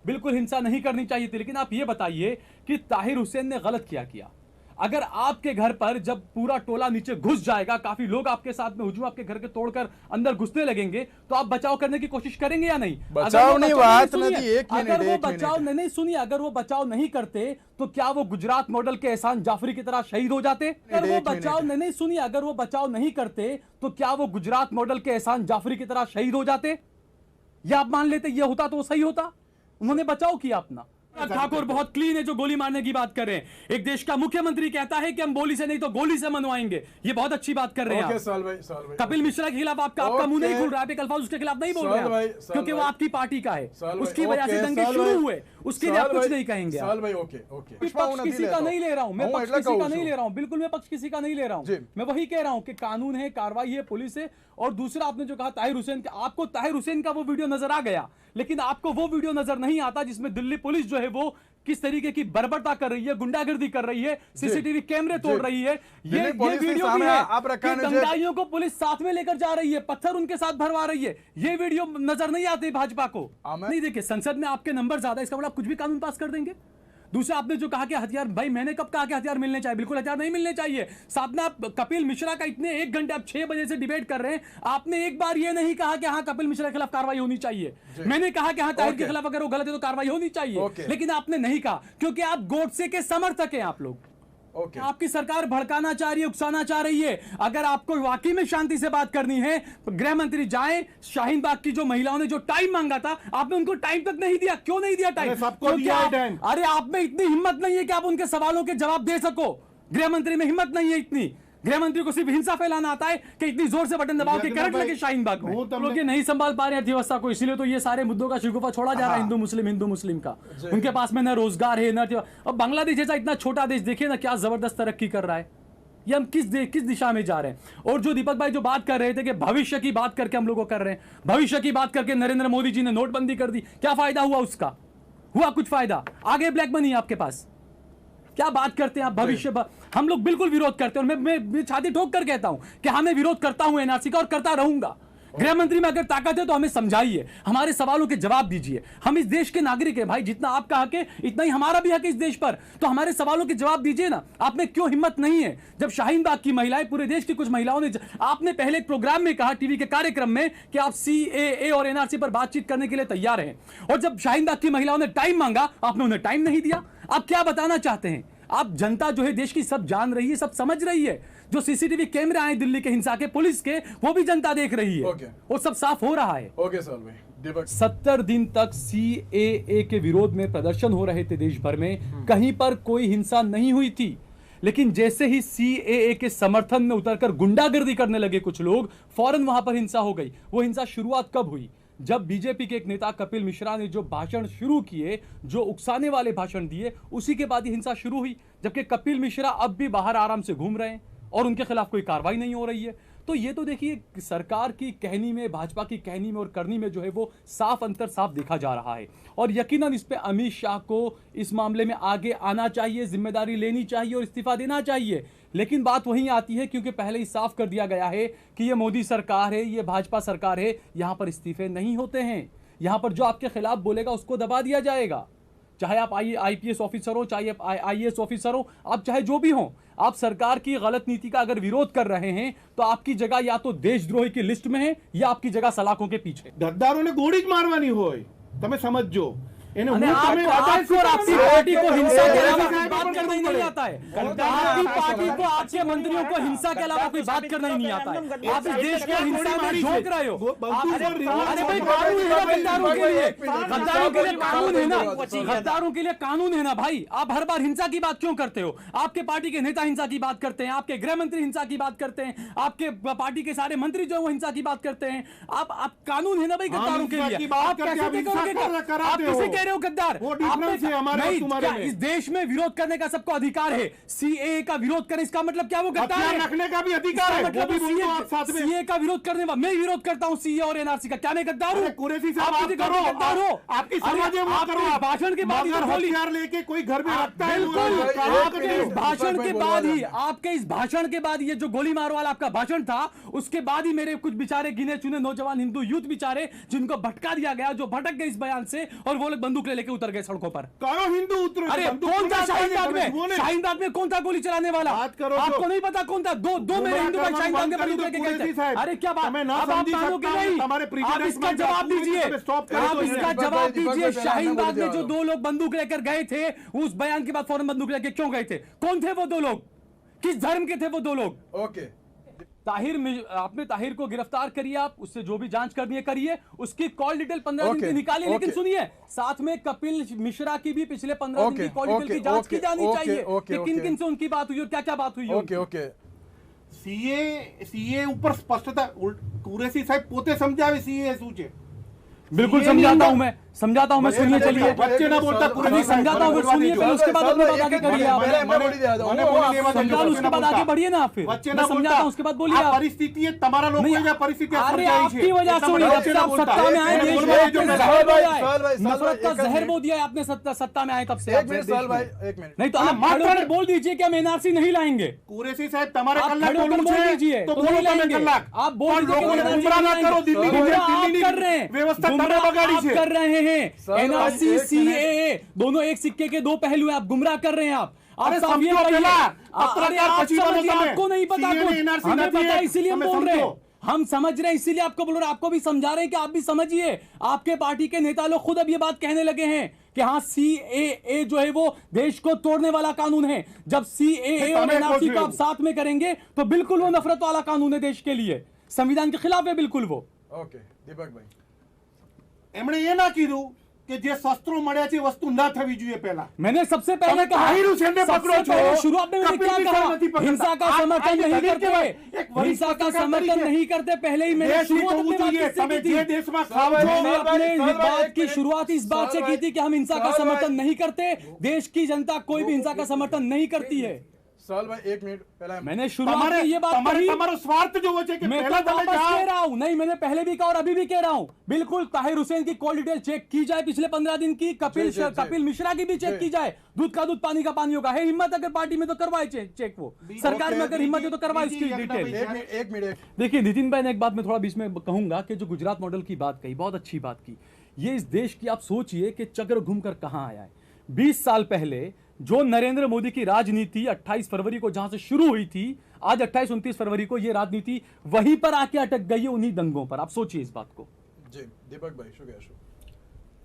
बिल्कुल हिंसा नहीं करनी चाहिए थी। लेकिन आप ये बताइए कि ताहिर हुसैन ने गलत क्या किया? अगर आपके घर पर जब पूरा टोला नीचे घुस जाएगा, काफी लोग आपके साथ में हुजूम आपके घर के तोड़कर अंदर घुसने लगेंगे, तो आप बचाव करने की कोशिश करेंगे या नहीं? बचाव नहीं, बात नहीं, अगर वो बचाव नहीं सुनिए, अगर वो बचाव नहीं करते तो क्या वो गुजरात मॉडल के एहसान जाफरी की तरह शहीद हो जाते? अगर वो बचाव नहीं सुनिए, अगर वो बचाव नहीं करते तो क्या वो गुजरात मॉडल के एहसान जाफरी की तरह शहीद हो जाते? या आप मान लेते ये होता तो वो सही होता? उन्होंने बचाव किया अपना। ठाकुर बहुत क्लीन है जो गोली मारने की बात कर रहे हैं। एक देश का मुख्यमंत्री कहता है कि हम बोली से नहीं तो गोली से मनवाएंगे। ये बहुत अच्छी बात कर रहे हैं आप। कपिल मिश्रा के खिलाफ आपका मुंह नहीं खुल रहा है, आप एक अल्फाज उसके खिलाफ नहीं बोल रहे हैं क्योंकि वो आपकी पार्टी का है, उसकी वजह से दंगे शुरू हुए, उसके लिए आप कुछ नहीं कहेंगे। पक्ष किसी का नहीं ले रहा हूं मैं, पक्ष किसी का नहीं ले रहा हूं, बिल्कुल मैं पक्ष किसी का नहीं ले रहा हूं। मैं वही कह रहा हूं कि कानून है, कार्रवाई है, पुलिस है। और दूसरा आपने जो कहा ताहिर हुसैन, आपको ताहिर हुसैन का वो वीडियो नजर आ गया, लेकिन आपको वो वीडियो नजर नहीं आता जिसमें दिल्ली पुलिस जो है वो किस तरीके की बर्बरता कर रही है, गुंडागर्दी कर रही है, सीसीटीवी कैमरे तोड़ रही है। ये वीडियो भी है कि दंगाइयों को पुलिस साथ में लेकर जा रही है, पत्थर उनके साथ भरवा रही है। ये वीडियो नजर नहीं आती भाजपा को। नहीं, देखिए संसद में आपके नंबर ज्यादा, इसका मतलब कुछ भी कानून पास कर देंगे। दूसरा आपने जो कहा कि हथियार, भाई मैंने कब कहा कि हथियार मिलने चाहिए? बिल्कुल हथियार नहीं मिलने चाहिए। साथ में आप कपिल मिश्रा का इतने 1 घंटे आप 6 बजे से डिबेट कर रहे हैं, आपने एक बार ये नहीं कहा कि हाँ कपिल मिश्रा के खिलाफ कार्रवाई होनी चाहिए। मैंने कहा कि हाँ ताहिर के खिलाफ अगर वो गलत है तो कार्रवाई होनी चाहिए, लेकिन आपने नहीं कहा क्योंकि आप गोडसे के समर्थक हैं। आप लोग आपकी सरकार भड़काना चाह रही है, उकसाना चाह रही है। अगर आपको वाकई में शांति से बात करनी है, गृह मंत्री जाएं। शाहीन बाग की जो महिलाओं ने जो टाइम मांगा था, आपने उनको टाइम तक नहीं दिया। क्यों नहीं दिया टाइम? सबको दिया टाइम। अरे आप में इतनी हिम्मत नहीं है कि आप उनके सवालों के जवाब दे सको। गृह मंत्री में हिम्मत नहीं है इतनी। गृह मंत्री को सिर्फ हिंसा फैलाना आता है कि इतनी जोर से बटन दबाओ के करंट लगे शाहीन बाग में। लोग ये नहीं संभाल पा रहे हैं अर्थव्यवस्था को, इसीलिए तो ये सारे मुद्दों का शिकूफा छोड़ा जा रहा है हिंदू मुस्लिम का। उनके पास में न रोजगार है न। अब बांग्लादेश जैसा इतना छोटा देश देखिए ना क्या जबरदस्त तरक्की कर रहा है। ये हम किस दिशा में जा रहे हैं? और जो दीपक भाई जो बात कर रहे थे कि भविष्य की बात करके हम लोगों कर रहे हैं, भविष्य की बात करके नरेंद्र मोदी जी ने नोटबंदी कर दी, क्या फायदा हुआ उसका? हुआ कुछ फायदा? आगे ब्लैक मनी आपके पास, क्या बात करते हैं आप भविष्य? हम लोग बिल्कुल विरोध करते हैं और मैं छाती ठोक कर कहता हूं कि हाँ मैं विरोध करता हूं एनआरसी का और करता रहूंगा। गृह मंत्री में अगर ताकत है तो हमें समझाइए, हमारे सवालों के जवाब दीजिए। हम इस देश के नागरिक हैं भाई, जितना आपका हक है इतना ही हमारा भी हक है इस देश पर, तो हमारे सवालों के जवाब दीजिए ना। आप में क्यों हिम्मत नहीं है? जब शाहीन बाग की महिलाएं, पूरे देश की कुछ महिलाओं ने, आपने पहले एक प्रोग्राम में कहा टीवी के कार्यक्रम में कि आप सीएए और एनआरसी पर बातचीत करने के लिए तैयार हैं, और जब शाहीन बाग की महिलाओं ने टाइम मांगा आपने उन्हें टाइम नहीं दिया। आप क्या बताना चाहते हैं? आप जनता जो है देश की सब जान रही है, सब समझ रही है। जो सीसीटीवी कैमरे आए दिल्ली के हिंसा के, पुलिस के, वो भी जनता देख रही है। वो सब साफ हो रहा है। 70 दिन तक सीएए के विरोध में प्रदर्शन हो रहे थे देश भर में, कहीं पर कोई हिंसा नहीं हुई थी। लेकिन जैसे ही सीएए के समर्थन में उतरकर गुंडागर्दी करने लगे कुछ लोग, फौरन वहां पर हिंसा हो गई। वो हिंसा शुरुआत कब हुई? जब बीजेपी के एक नेता कपिल मिश्रा ने जो भाषण शुरू किए, जो उकसाने वाले भाषण दिए, उसी के बाद ही हिंसा शुरू हुई। जबकि कपिल मिश्रा अब भी बाहर आराम से घूम रहे हैं और उनके खिलाफ कोई कार्रवाई नहीं हो रही है। तो ये तो देखिए सरकार की कहनी में, भाजपा की कहनी में और करनी में जो है वो साफ अंतर साफ देखा जा रहा है। और यकीनन इस पे अमित शाह को इस मामले में आगे आना चाहिए, जिम्मेदारी लेनी चाहिए और इस्तीफा देना चाहिए। लेकिन बात वहीं आती है क्योंकि पहले ही साफ कर दिया गया है कि ये मोदी सरकार है, ये भाजपा सरकार है, यहां पर इस्तीफे नहीं होते हैं। यहां पर जो आपके खिलाफ बोलेगा उसको दबा दिया जाएगा, चाहे आप आईपीएस ऑफिसर हो, चाहे आप आईएएस ऑफिसर हो, आप चाहे जो भी हो। आप सरकार की गलत नीति का अगर विरोध कर रहे हैं तो आपकी जगह या तो देशद्रोही की लिस्ट में है या आपकी जगह सलाखों के पीछे। गद्दारों ने गोली मारवानी हो, तमें समझो। आपकी पार्टी को हिंसा के अलावा कोई बात करना ही नहीं आता है। आपकी पार्टी को, आपके मंत्रियों को हिंसा के अलावा कोई बात करना ही नहीं आता है। आप इस देश को हिंसा में झोंक रहे हो। अरे भाई कानून है ना गद्दारों के लिए, गद्दारों के लिए कानून है ना, गद्दारों के लिए कानून है ना भाई। आप हर बार हिंसा की बात क्यों करते हो? आपके पार्टी के नेता हिंसा की बात करते हैं, आपके गृह मंत्री हिंसा की बात करते हैं, आपके पार्टी के सारे मंत्री जो है वो हिंसा की बात करते हैं। आप कानून है ना भाई गद्दारों के लिए। आप कैसे कह रहे हो गद्दार? इस देश में विरोध करने का सबको अधिकार है। सीएए का विरोध करें इसका मतलब क्या वो गद्दार है? रखने का भी अधिकार है। मतलब सीएए का विरोध करने वाला, मैं विरोध करता हूं सीएए और एनआरसी का, क्या मैं गद्दार हूं? कुरैशी साहब आप गद्दार हो, आपकी समझ है वो करो। भाषण के बाद हथियार लेके कोई घर में रखता है, बिल्कुल आपके इस भाषण के बाद ही, आपके इस भाषण के बाद ये जो गोली मार वाला आपका भाषण था, उसके बाद ही मेरे कुछ बेचारे गिने चुने नौजवान हिंदू यूथ बेचारे जिनको भटका दिया गया, जो भटक गए इस बयान से और वो लोग बंदूक ले लेके उतर गए सड़कों पर। करो हिंदू उतरो। अरे कौन था शाहीन बाग में? शाहीन बाग में कौन था गोली चलाने वाला? बात करो आपको नहीं पता कौन था? दो मेरे हिंदू भाई शाहीन बाग में बंदूक लेके गए थे। अरे क्या बात, अब आप मानोगे नहीं? आप इसका जवाब दीजिए, आप इसका जवाब दीजिए। शाहीन बाग में जो 2 लोग बंदूक लेकर गए थे, उस बयान के बाद फौरन बंदूक लेके क्यों गए थे? कौन थे वो 2 लोग? किस धर्म के थे वो 2 लोग? ओके, आपने ताहिर को गिरफ्तार करिए, आप उससे जो भी जांच करनी है करिए, उसकी कॉल डिटेल 15 दिन की निकालिए। लेकिन सुनिए, साथ में कपिल मिश्रा की भी पिछले 15 दिन की कॉल डिटेल की जांच की जानी चाहिए कि किन किन से उनकी बात हुई और क्या क्या बात हुई। ओके ओके, सीए ऊपर स्पष्टता कुरैशी साहब पोते समझावे सीए શું છે। बिल्कुल समझाता हूं मैं, सुनिए, चलिए बच्चे ना बोलता नहीं समझाता हूँ, सुनिए पहले, उसके बाद अपनी बात आगे करिए आप। उसके बाद आगे बढ़िए ना आप, फिर मैं समझाता हूँ, उसके बाद बोलिए आप। परिस्थिति है तुम्हारा लोग परिस्थिति अरे आपकी वजह से हुई, जब से आप सत्ता में आए देश में नफरत का जहर बो दिया है आपने, सत्ता में आए तब से। नहीं तो आप खड़े होकर बोल दीजिए कि हम एनआरसी नहीं लाएंगे। कुरैशी साहब तुम्हारे खड़े होकर बोल दीजिए तो नहीं लाएंगे। आप बोल कर रहे हैं। एनआरसी सीएए दोनों एक सिक्के के 2 पहलू हैं, आप गुमराह कर रहे हैं। आप समझिए, आपको नहीं पता, हमें पता है इसीलिए हम बोल रहे हैं। हम समझ रहे हैं इसीलिए आपको बोल रहे हैं, आपको भी समझा रहे हैं कि आप भी समझिए। आपके पार्टी के नेता लोग खुद अब ये बात कहने लगे हैं कि हाँ सीएए जो है वो देश को तोड़ने वाला कानून है। जब सीएए और एनआरसी को आप साथ में करेंगे तो बिल्कुल वो नफरत वाला कानून है देश के लिए, संविधान के खिलाफ है बिल्कुल वो। ओके दीपक भाई, એમણે એ ના કીધું કે જે શસ્ત્રો મળ્યા છે વસ્તુ ના થવી જોઈએ। પહેલા मैंने सबसे पहले कहा, शुरुआत में मैंने क्या कहा, हिंसा का समर्थन नहीं करते, हिंसा का समर्थन नहीं करते। पहले ही मैंने अपने बात की शुरुआत इस बात से की थी कि हम हिंसा का समर्थन नहीं करते। देश की जनता कोई भी हिंसा का समर्थन नहीं करती है। साल भाई 1 मिनट पहले मैंने शुरुआत में ये बात कही, स्वार्थ जो हो कि मैं तो वापस कह रहा हूं, नहीं मैंने पहले भी कहा और अभी भी कह रहा हूं, बिल्कुल ताहिर हुसैन की कॉल डिटेल चेक की जाए पिछले 15 दिन की, कपिल मिश्रा की भी चेक की जाए। दूध का दूध पानी का पानी होगा। है हिम्मत अगर पार्टी में तो करवाए चेक, वो सरकार में अगर हिम्मत है तो करवाए इसकी डिटेल। 1 मिनट देखिए नितिन भाई ने एक बात मैं थोड़ा बीच में कहूंगा कि जो गुजरात मॉडल की बात कही, बहुत अच्छी बात की। ये इस देश की आप सोचिए कि चक्र घूमकर कहां आया है। 20 साल पहले जो नरेंद्र मोदी की राजनीति 28 फरवरी को जहां से शुरू हुई थी, आज 28-29 फरवरी को ये राजनीति वहीं पर आके अटक गई है, उन्हीं दंगों पर। आप सोचिए इस बात को। जी दीपक भाई શું કહેશો?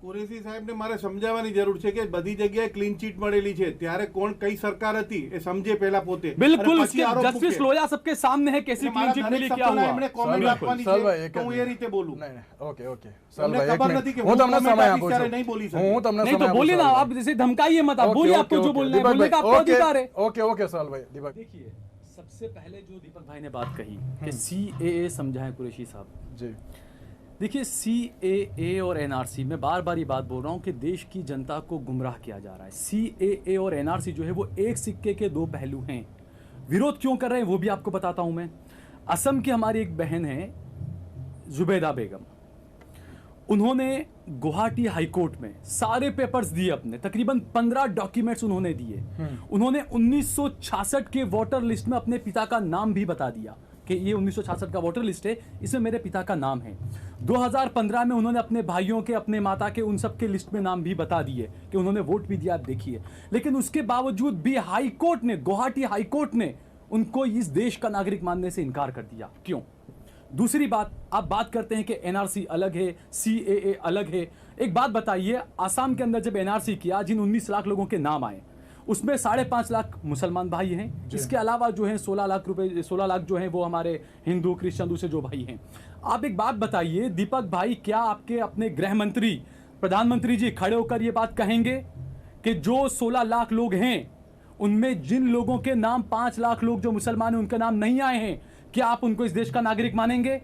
કુરૈશી સાહેબને મારે સમજાવવાની જરૂર છે કે બધી જગ્યાએ ક્લીન ચીટ મળેલી છે, ત્યારે કોણ કઈ સરકાર હતી એ સમજે પહેલા પોતે। बिल्कुल जस्टिस लोया सबके सामने है, कैसी क्लीन चिट मिली, क्या हुआ। એમણે કોમેન્ટ આપવાની છે તો હું એ રીતે બોલું। नहीं ओके ओके साल भाई ખબર નથી કે હું તમને સમય આપું ત્યારે છું। નહીં બોલી હું તમને नहीं तो बोलिए ना, आप जैसे धमकाइए मत, आप बोलिए, आपको जो बोलना है बोलने का आपको अधिकार है। ओके ओके साल भाई दीपक, देखिए सबसे पहले जो दीपक भाई ने बात कही कि सीएए समझाएं कुरैशी साहब जी, देखिए सीएए और एनआरसी, मैं बार बार ये बात बोल रहा हूँ कि देश की जनता को गुमराह किया जा रहा है। सीएए और एनआरसी जो है वो एक सिक्के के 2 पहलू हैं। विरोध क्यों कर रहे हैं वो भी आपको बताता हूं मैं। असम की हमारी एक बहन है जुबैदा बेगम, उन्होंने गुवाहाटी हाईकोर्ट में सारे पेपर्स दिए अपने, तकरीबन 15 डॉक्यूमेंट्स उन्होंने दिए। उन्होंने 1966 के वोटर लिस्ट में अपने पिता का नाम भी बता दिया कि ये 1966 का वोटर लिस्ट है, इसमें मेरे पिता का नाम है। 2015 में उन्होंने अपने भाइयों के, अपने माता के, उन सब के लिस्ट में नाम भी बता दिए कि उन्होंने वोट भी दिया, आप देखिए। लेकिन उसके बावजूद भी हाईकोर्ट ने, गुवाहाटी हाईकोर्ट ने उनको इस देश का नागरिक मानने से इनकार कर दिया। क्यों? दूसरी बात, आप बात करते हैं कि एनआरसी अलग है, सीएए अलग है। एक बात बताइए, आसाम के अंदर जब एनआरसी किया, जिन 19 लाख लोगों के नाम आए, उसमें 5.5 लाख मुसलमान भाई हैं, इसके अलावा जो हैं 16 लाख जो हैं वो हमारे हिंदू, क्रिश्चियन, दूसरे जो भाई हैं। आप एक बात बताइए दीपक भाई, क्या आपके अपने गृह मंत्री, प्रधानमंत्री जी खड़े होकर ये बात कहेंगे कि जो 16 लाख लोग हैं उनमें जिन लोगों के नाम 5 लाख लोग जो मुसलमान हैं उनके नाम नहीं आए हैं, क्या आप उनको इस देश का नागरिक मानेंगे?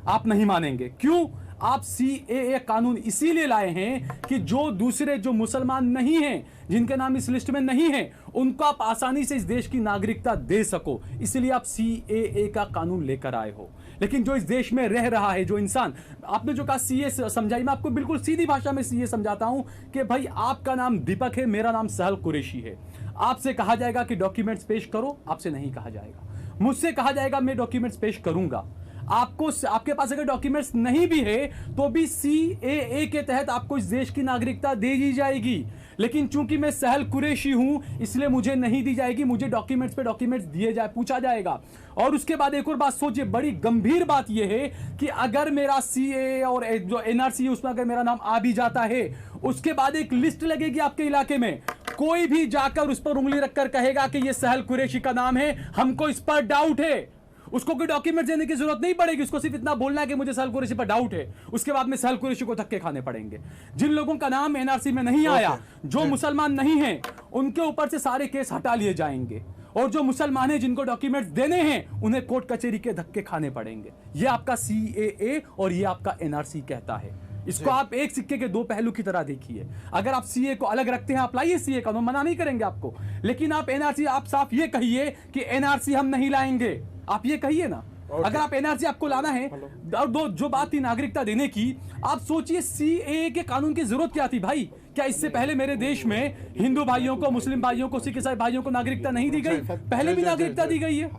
आप नहीं मानेंगे। क्यों? आप सीएए कानून इसीलिए लाए हैं कि जो दूसरे, जो मुसलमान नहीं हैं, जिनके नाम इस लिस्ट में नहीं है, उनको आप आसानी से इस देश की नागरिकता दे सको, इसलिए आप सीएए का कानून लेकर आए हो। लेकिन जो इस देश में रह रहा है, जो इंसान, आपने जो कहा सीए समझाई, मैं आपको बिल्कुल सीधी भाषा में सीए समझाता हूं कि भाई आपका नाम दीपक है, मेरा नाम सहल कुरैशी है। आपसे कहा जाएगा कि डॉक्यूमेंट्स पेश करो, आपसे नहीं कहा जाएगा। मुझसे कहा जाएगा मैं डॉक्यूमेंट्स पेश करूंगा। आपको, आपके पास अगर डॉक्यूमेंट्स नहीं भी है तो भी CAA के तहत आपको इस देश की नागरिकता दे दी जाएगी। लेकिन चूंकि मैं सहल कुरैशी हूं इसलिए मुझे नहीं दी जाएगी, मुझे डॉक्यूमेंट्स पे डॉक्यूमेंट्स दिए जाए, पूछा जाएगा। और उसके बाद एक और बात सोचिए, बड़ी गंभीर बात यह है कि अगर मेरा CAA और जो NRC है उसमें अगर मेरा नाम आ भी जाता है, उसके बाद एक लिस्ट लगेगी आपके इलाके में, कोई भी जाकर उस पर उंगली रखकर कहेगा कि यह सहल कुरैशी का नाम है, हमको इस पर डाउट है, उसको कोई डॉक्यूमेंट देने की जरूरत नहीं पड़ेगी, उसको सिर्फ इतना बोलना है कि मुझे सहल कुरैशी पर डाउट है। उसके बाद में सहल कुरैशी को धक्के खाने पड़ेंगे। जिन लोगों का नाम NRC में नहीं आया, जो मुसलमान नहीं हैं, उनके ऊपर से सारे केस हटा लिए जाएंगे, और जो मुसलमान हैं जिनको डॉक्यूमेंट्स देने हैं उन्हें कोर्ट कचहरी के धक्के खाने पड़ेंगे। यह आपका CAA और यह आपका NRC कहता है। इसको आप एक सिक्के के दो पहलू की तरह देखिए। अगर आप CAA को अलग रखते हैं, आप लाइए CAA का, हम मना नहीं करेंगे आपको, लेकिन आप NRC, आप साफ ये कहिए कि NRC हम नहीं लाएंगे, आप ये कहिए ना। अगर आप NRC आपको लाना है, और जो बात थी नागरिकता देने की, आप सोचिए CAA के कानून की जरूरत क्या थी भाई? क्या इससे पहले मेरे देश में हिंदू भाइयों को, मुस्लिम भाइयों को, सिख ईसाई भाइयों को नागरिकता नहीं दी गई? पहले भी नागरिकता दी गई है।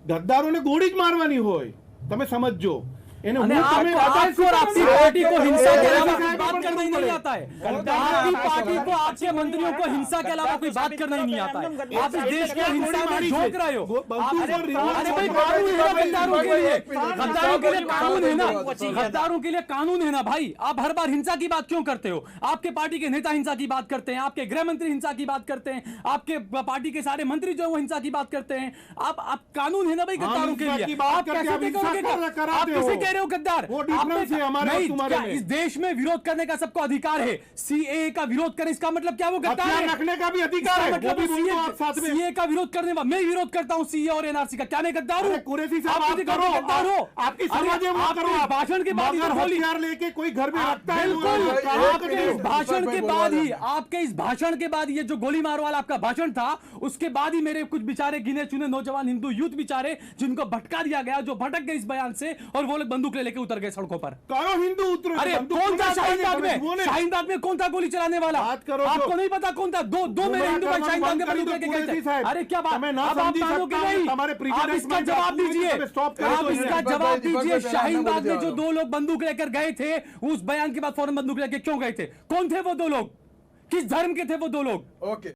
ગદ્દારોને ગોળી જ મારવાની હોય, તમે સમજો। आपकी पार्टी को हिंसा के अलावा कोई बात करना ही नहीं आता है। आपकी पार्टी को, आपके मंत्रियों को हिंसा के अलावा कोई बात करना ही नहीं आता है। आप इस देश को हिंसा में झोंक रहे हो। अरे भाई कानून है ना गद्दारों के लिए, गद्दारों के लिए कानून है ना, गद्दारों के लिए कानून है ना भाई। आप हर बार हिंसा की बात क्यों करते हो? आपके पार्टी के नेता हिंसा की बात करते हैं, आपके गृह मंत्री हिंसा की बात करते हैं, आपके पार्टी के सारे मंत्री जो है वो हिंसा की बात करते हैं। आप कानून है ना भाई गद्दारों के लिए। आप कैसे करोगे? रहे हो गद्दार? वो डिफरेंस है हमारे और तुम्हारे में। इस देश में विरोध करने का सबको अधिकार है। CAA का विरोध करें, इसका मतलब क्या वो गद्दार है? रखने का भी अधिकार है। मतलब CAA का विरोध करने वाला, मैं विरोध करता हूं CAA और NRC का, क्या मैं गद्दार हूं? कुरैशी साहब आप करो, गद्दार हो? आपकी समझ है वो करो। भाषण के बाद हथियार लेके कोई घर में रखता है, बिल्कुल आपके इस भाषण के बाद ही, आपके इस भाषण के बाद, ये जो गोली मार वाला आपका भाषण था, उसके बाद ही मेरे कुछ बेचारे गिने चुने नौजवान हिंदू यूथ बेचारे, जिनको भटका दिया गया, जो भटक गए इस बयान से, और वो लोग बंदूक लेके उतर गए सड़कों पर। करो हिंदू उतरो। अरे कौन था शाहीन बाग में कौन था गोली चलाने वाला? बात करो, आपको नहीं पता कौन था? दो मेरे हिंदू भाई शाहीन बाग में बंदूक लेके गए थे। अरे क्या बात, अब आप मानोगे नहीं? आप इसका जवाब दीजिए, आप इसका जवाब दीजिए। शाहीन बाग में जो 2 लोग बंदूक लेकर गए थे, उस बयान के बाद फौरन बंदूक लेके क्यों गए थे? कौन थे वो 2 लोग? किस धर्म के थे वो 2 लोग? ओके।